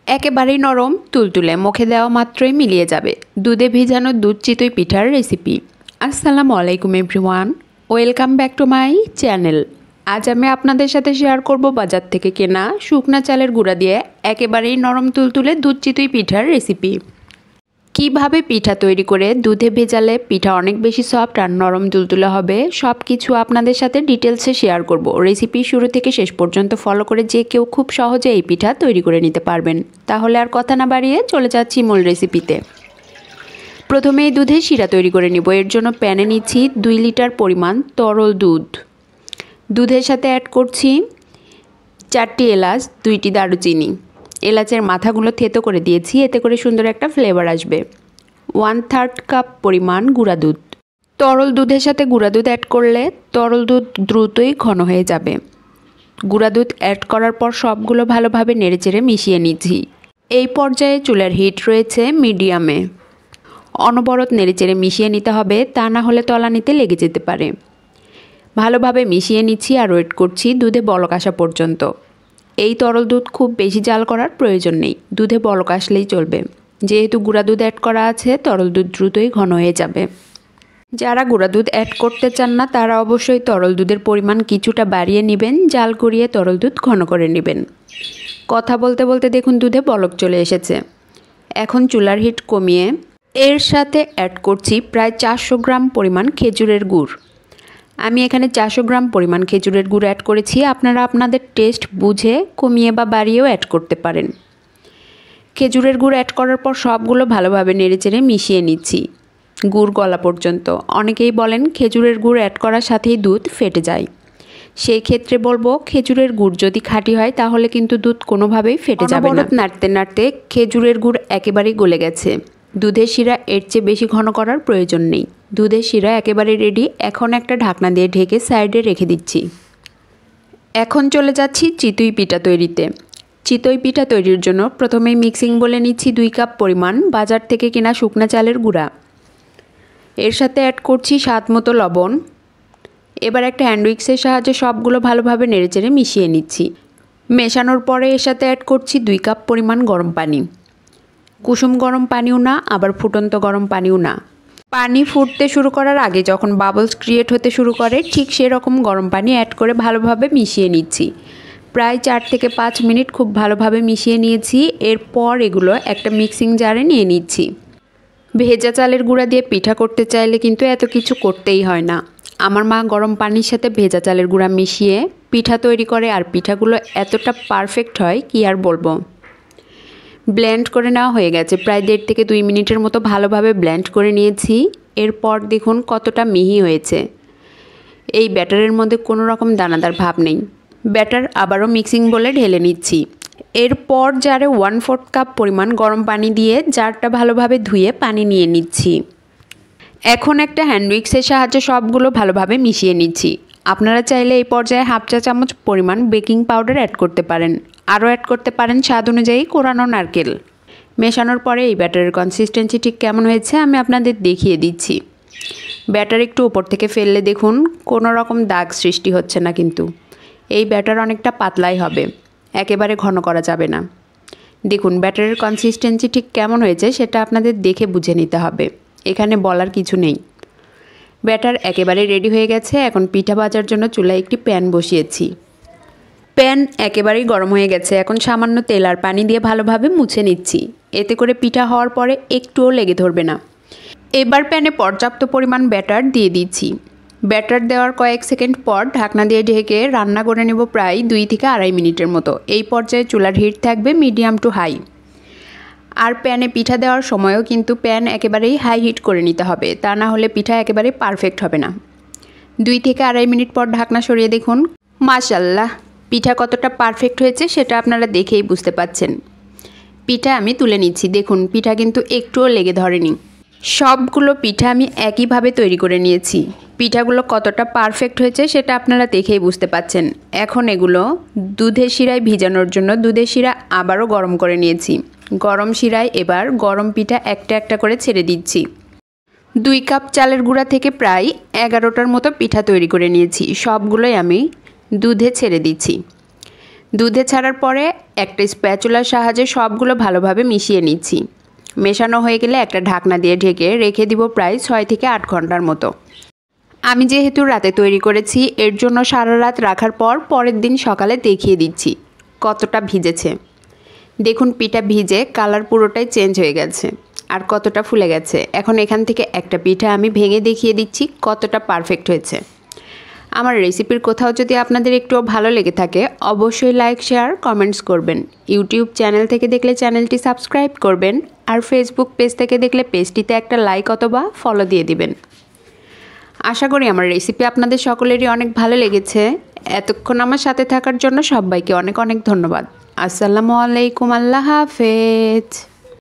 একেবারেই নরম তুলতুলে মুখে দেওয়া মাত্রই মিলিয়ে যাবে দুধে ভিজানো দুধ চিতই পিঠার রেসিপি। আসসালামু আলাইকুম everyone, welcome back to my channel. আজ আমি আপনাদের সাথে শেয়ার করব বাজার থেকে কেনা শুকনা চালের গুঁড়া দিয়ে একেবারেই নরম তুলতুলে দুধ চিতই পিঠার রেসিপি। কিভাবে পিঠা তৈরি করে দুধে ভেজালে পিঠা অনেক বেশি সফট আর নরম তুলতুলে হবে সব কিছু আপনাদের সাথে ডিটেলসে শেয়ার করব। রেসিপি শুরু থেকে শেষ পর্যন্ত ফলো করে যে কেউ খুব সহজে এই পিঠা তৈরি করে নিতে পারবেন। তাহলে আর কথা না বাড়িয়ে চলে যাচ্ছি মূল রেসিপিতে। প্রথমেই দুধে শিরা তৈরি করে নিব। এর জন্য প্যানে নিচ্ছি 2 লিটার পরিমাণ তরল দুধ। দুধের সাথে অ্যাড করছি 4টি এলাচ, 2টি দারুচিনি। এলাচের মাথাগুলো থেতো করে দিয়েছি, এতে করে সুন্দর একটা ফ্লেভার আসবে। 1/3 কাপ পরিমাণ গুঁড়া দুধ। তরল দুধের সাথে গুঁড়া দুধ অ্যাড করলে তরল দুধ দ্রুতই ঘন হয়ে যাবে। গুঁড়া দুধ অ্যাড করার পর সবগুলো ভালোভাবে নেড়েচেড়ে মিশিয়ে নিচ্ছি। এই পর্যায়ে চুলার হিট রয়েছে মিডিয়ামে। অনবরত নেড়েচেড়ে মিশিয়ে নিতে হবে, তা না হলে তলানিতে লেগে যেতে পারে। ভালোভাবে মিশিয়ে নিচ্ছি আর ওয়েট করছি দুধে বলক আসা পর্যন্ত। এই তরল দুধ খুব বেশি জাল করার প্রয়োজন নেই, দুধে বলক আসলেই চলবে। যেহেতু গুঁড়া দুধ অ্যাড করা আছে তরল দুধ দ্রুতই ঘন হয়ে যাবে। যারা গুঁড়া দুধ অ্যাড করতে চান না তারা অবশ্যই তরল দুধের পরিমাণ কিছুটা বাড়িয়ে নেবেন, জাল করিয়ে তরল দুধ ঘন করে নেবেন। কথা বলতে বলতে দেখুন দুধে বলক চলে এসেছে। এখন চুলার হিট কমিয়ে এর সাথে অ্যাড করছি প্রায় 400 গ্রাম পরিমাণ খেজুরের গুড়। আমি এখানে 400 গ্রাম পরিমাণ খেজুরের গুড় অ্যাড করেছি, আপনারা আপনাদের টেস্ট বুঝে কমিয়ে বা বাড়িয়েও অ্যাড করতে পারেন। খেজুরের গুড় অ্যাড করার পর সবগুলো ভালোভাবে নেড়েচেড়ে মিশিয়ে নিচ্ছি গুড় গলা পর্যন্ত। অনেকেই বলেন খেজুরের গুড় অ্যাড করার সাথেই দুধ ফেটে যায়। সেই ক্ষেত্রে বলবো খেজুরের গুড় যদি খাঁটি হয় তাহলে কিন্তু দুধ কোনোভাবেই ফেটে যাবে না। নাড়তে নাড়তে খেজুরের গুড় একেবারেই গলে গেছে। দুধের শিরা এর চেয়ে বেশি ঘন করার প্রয়োজন নেই। দুধের শিরা একেবারে রেডি। এখন একটা ঢাকনা দিয়ে ঢেকে সাইডে রেখে দিচ্ছি। এখন চলে যাচ্ছি চিতই পিঠা তৈরিতে। চিতই পিঠা তৈরির জন্য প্রথমেই মিক্সিং বলে নিচ্ছি 2 কাপ পরিমাণ বাজার থেকে কেনা শুকনা চালের গুঁড়া। এর সাথে অ্যাড করছি স্বাদ মতো লবণ। এবার একটা হ্যান্ড উইক্সের সাহায্যে সবগুলো ভালোভাবে নেড়েচেড়ে মিশিয়ে নিচ্ছি। মেশানোর পরে এর সাথে অ্যাড করছি 2 কাপ পরিমাণ গরম পানি। কুসুম গরম পানিও না, আবার ফুটন্ত গরম পানিও না। পানি ফুটতে শুরু করার আগে যখন বাবলস ক্রিয়েট হতে শুরু করে ঠিক সেরকম গরম পানি অ্যাড করে ভালোভাবে মিশিয়ে নিচ্ছি। প্রায় 4 থেকে 5 মিনিট খুব ভালোভাবে মিশিয়ে নিয়েছি। এরপর এগুলো একটা মিক্সিং জারে নিয়ে নিচ্ছি। ভেজা চালের গুঁড়া দিয়ে পিঠা করতে চাইলে কিন্তু এত কিছু করতেই হয় না। আমার মা গরম পানির সাথে ভেজা চালের গুঁড়া মিশিয়ে পিঠা তৈরি করে, আর পিঠাগুলো এতটা পারফেক্ট হয় কি আর বলবো। ব্লেন্ড করে নেওয়া হয়ে গেছে। প্রায় 1.5 থেকে 2 মিনিটের মতো ভালোভাবে ব্লেন্ড করে নিয়েছি। এরপর দেখুন কতটা মিহি হয়েছে। এই ব্যাটারের মধ্যে কোনো রকম দানাদার ভাব নেই। ব্যাটার আবারও মিক্সিং বলে ঢেলে নিচ্ছি। এরপর জারে 1/4 কাপ পরিমাণ গরম পানি দিয়ে জারটা ভালোভাবে ধুয়ে পানি নিয়ে নিচ্ছি। এখন একটা হ্যান্ড উইক্সের সাহায্যে সবগুলো ভালোভাবে মিশিয়ে নিচ্ছি। আপনারা চাইলে এই পর্যায়ে 1/2 চা চামচ পরিমাণ বেকিং পাউডার অ্যাড করতে পারেন। আরও অ্যাড করতে পারেন স্বাদ অনুযায়ী কোরানো নারকেল। মেশানোর পরে এই ব্যাটারের কনসিস্টেন্সি ঠিক কেমন হয়েছে আমি আপনাদের দেখিয়ে দিচ্ছি। ব্যাটার একটু উপর থেকে ফেললে দেখুন কোনো রকম দাগ সৃষ্টি হচ্ছে না, কিন্তু এই ব্যাটার অনেকটা পাতলাই হবে, একেবারে ঘন করা যাবে না। দেখুন ব্যাটারের কনসিস্টেন্সি ঠিক কেমন হয়েছে সেটা আপনাদের দেখে বুঝে নিতে হবে, এখানে বলার কিছু নেই। ব্যাটার একেবারে রেডি হয়ে গেছে। এখন পিঠা ভাজার জন্য চুলায় একটি প্যান বসিয়েছি। প্যান একেবারেই গরম হয়ে গেছে। এখন সামান্য তেল আর পানি দিয়ে ভালোভাবে মুছে নিচ্ছি, এতে করে পিঠা হওয়ার পরে একটুও লেগে ধরবে না। এবার প্যানে পর্যাপ্ত পরিমাণ ব্যাটার দিয়ে দিচ্ছি। ব্যাটার দেওয়ার কয়েক সেকেন্ড পর ঢাকনা দিয়ে ঢেকে রান্না করে নেব প্রায় 2 থেকে 2.5 মিনিটের মতো। এই পর্যায়ে চুলার হিট থাকবে মিডিয়াম টু হাই। আর প্যানে পিঠা দেওয়ার সময়ও কিন্তু প্যান একেবারেই হাই হিট করে নিতে হবে, তা না হলে পিঠা একেবারেই পারফেক্ট হবে না। 2 থেকে 2.5 মিনিট পর ঢাকনা সরিয়ে দেখুন মাশাআল্লাহ পিঠা কতটা পারফেক্ট হয়েছে সেটা আপনারা দেখেই বুঝতে পাচ্ছেন। পিঠা আমি তুলে নিচ্ছি। দেখুন পিঠা কিন্তু একটুও লেগে ধরেনি। সবগুলো পিঠা আমি একইভাবে তৈরি করে নিয়েছি। পিঠাগুলো কতটা পারফেক্ট হয়েছে সেটা আপনারা দেখেই বুঝতে পাচ্ছেন। এখন এগুলো দুধের শিরায় ভিজানোর জন্য দুধের শিরা আবারও গরম করে নিয়েছি। গরম শিরায় এবার গরম পিঠা একটা একটা করে ছেড়ে দিচ্ছি। 2 কাপ চালের গুঁড়া থেকে প্রায় 11টার মতো পিঠা তৈরি করে নিয়েছি। সবগুলোই আমি দুধে ছেড়ে দিচ্ছি। দুধে ছাড়ার পরে একটা স্প্যাচুলার সাহায্যে সবগুলো ভালোভাবে মিশিয়ে নিচ্ছি। মেশানো হয়ে গেলে একটা ঢাকনা দিয়ে ঢেকে রেখে দিব প্রায় 6 থেকে 8 ঘন্টার মতো। আমি যেহেতু রাতে তৈরি করেছি এর জন্য সারা রাত রাখার পর পরের দিন সকালে দেখিয়ে দিচ্ছি কতটা ভিজেছে। দেখুন পিঠা ভিজে কালার পুরোটাই চেঞ্জ হয়ে গেছে আর কতটা ফুলে গেছে। এখন এখান থেকে একটা পিঠা আমি ভেঙে দেখিয়ে দিচ্ছি কতটা পারফেক্ট হয়েছে। আমার রেসিপির কোথাও যদি আপনাদের একটুও ভালো লেগে থাকে অবশ্যই লাইক শেয়ার কমেন্টস করবেন। ইউটিউব চ্যানেল থেকে দেখলে চ্যানেলটি সাবস্ক্রাইব করবেন আর ফেসবুক পেজ থেকে দেখলে পেজটিতে একটা লাইক অথবা ফলো দিয়ে দিবেন। আশা করি আমার রেসিপি আপনাদের সকলেরই অনেক ভালো লেগেছে। এতক্ষণ আমার সাথে থাকার জন্য সবাইকে অনেক অনেক ধন্যবাদ। আসসালামু আলাইকুম, আল্লাহ হাফেজ।